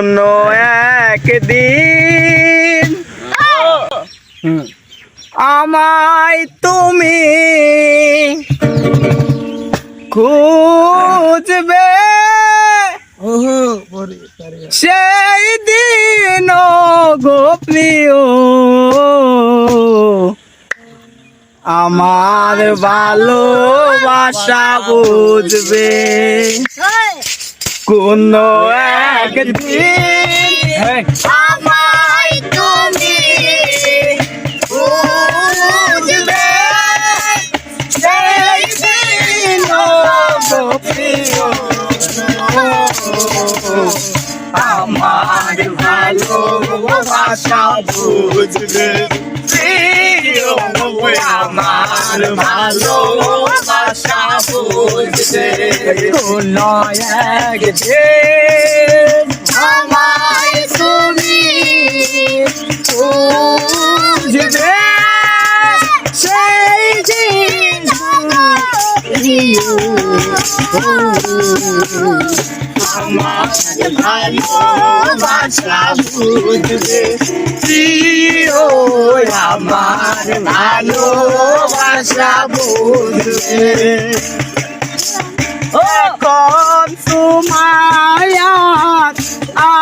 কোনো একদিন আমায় তুমি খুঁজবে, সেই দিন গো প্রিয় আমার ভালোবাসা বুঝবে। কোন একদিন আমায় তুমি খুঁজবে, সেই দিন গো প্রিয় আমার ভালোবাসা বুঝবে। প্রিয় আমার ভালোবাসা বুঝবে। কোন একদিন আমায় তুমি খুঁজবে, সেই দিন আমার ভালোবাসা বুঝবে। প্রিয় আমার ভালোবাসা বুঝবে। এখন তোমায়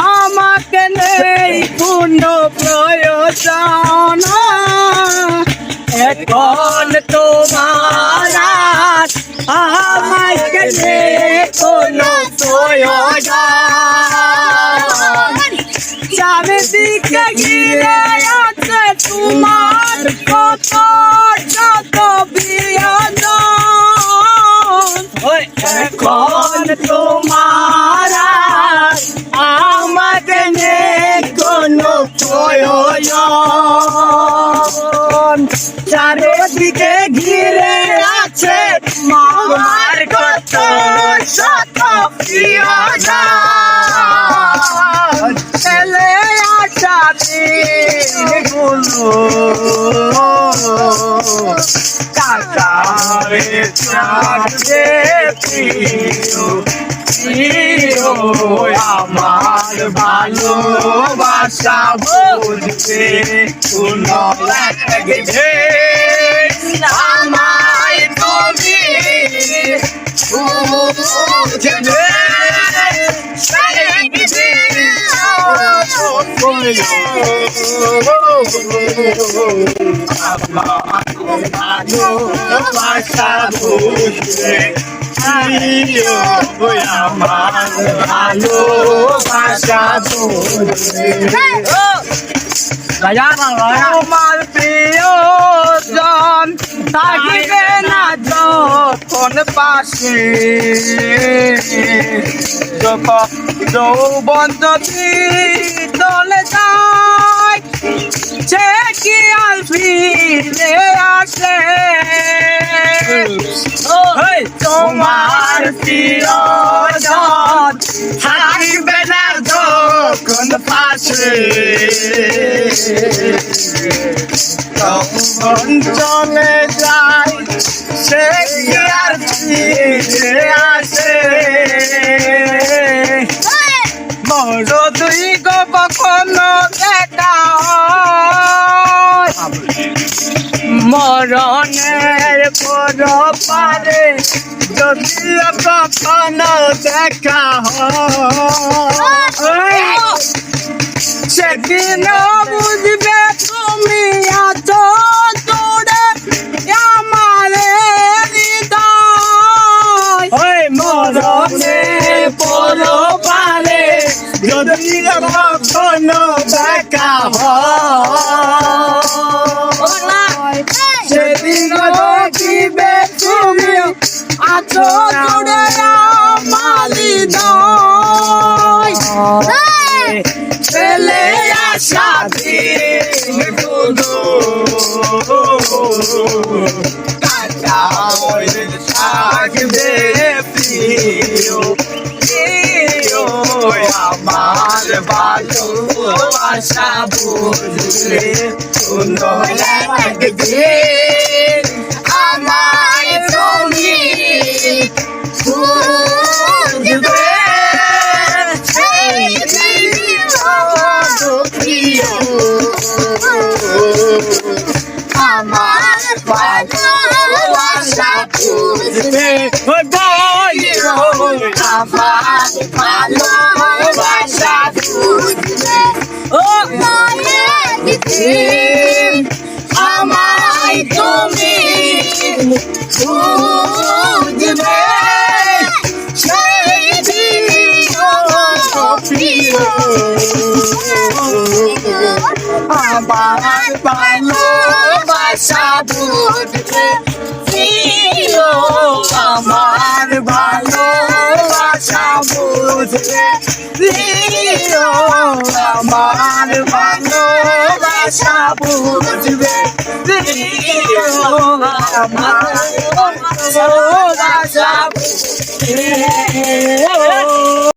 আমাকে নেই কোনো প্রয়োজন, এখন তোমার আমাকে নেই কোনো প্রয়োজন। চারিদিকে ঘিরে আছে তোমার কত শত প্রিয়জন, এখন তোমার আমাকে নেই কোনো প্রয়োজন। চারিদিকে ঘিরে আছে তোমার কত শত প্রিয়জন। ছেলে আশা দিনগুলো কাটাবে থাকবে প্রিয়। প্রিয় আমার ভালোবাসা বুঝবে। কোন একদিন আমায় তুমি খুঁজবে, সেই দিন আমার ভালোবাসা বুঝবে। প্রিয় আমার ভালোবাসা বুঝবে। তোমার প্রিয়জন থাকিবে না যখন পাশে, যৌবন যদি চলে যায় সে কি আর ফিরে আসে। তোমার প্রিয়জন থাকিবে না যখন পাশে, তখন চলে যায় সে কি আর ফিরে আসে। মর তুই গো কখনো দেখা হয়, মরণের পর পারে যদিও কখনো দেখা হয়, সেদিন বুঝবে তুমি আছো দূরে আমার হৃদয়। মরণের পর পারে যদিও কখনো দেখা হয়, সেদিন দেখিবে তুমি আছো দূরে আমার হৃদয়। ছেলে আশা দিনগুলো কাটাবে থাকবে প্রিয়। প্রিয় আমার ভালোবাসা বুঝবে। কোন একদিন আমায় তুমি খুঁজবে, সেই দিন ভালোবাসা বুঝবে প্রিয় আমার ভালোবাসা বুঝবে ও একদিন আমায় তুমি বুঝবে সেই দিন প্রিয় আমার ভালোবাসা বুঝবে প্রিয় আমার ভালোবাসা বুঝবে প্রিয় আমার ভালোবাসা বুঝবে প্রিয় আমার ভালোবাসা বুঝবে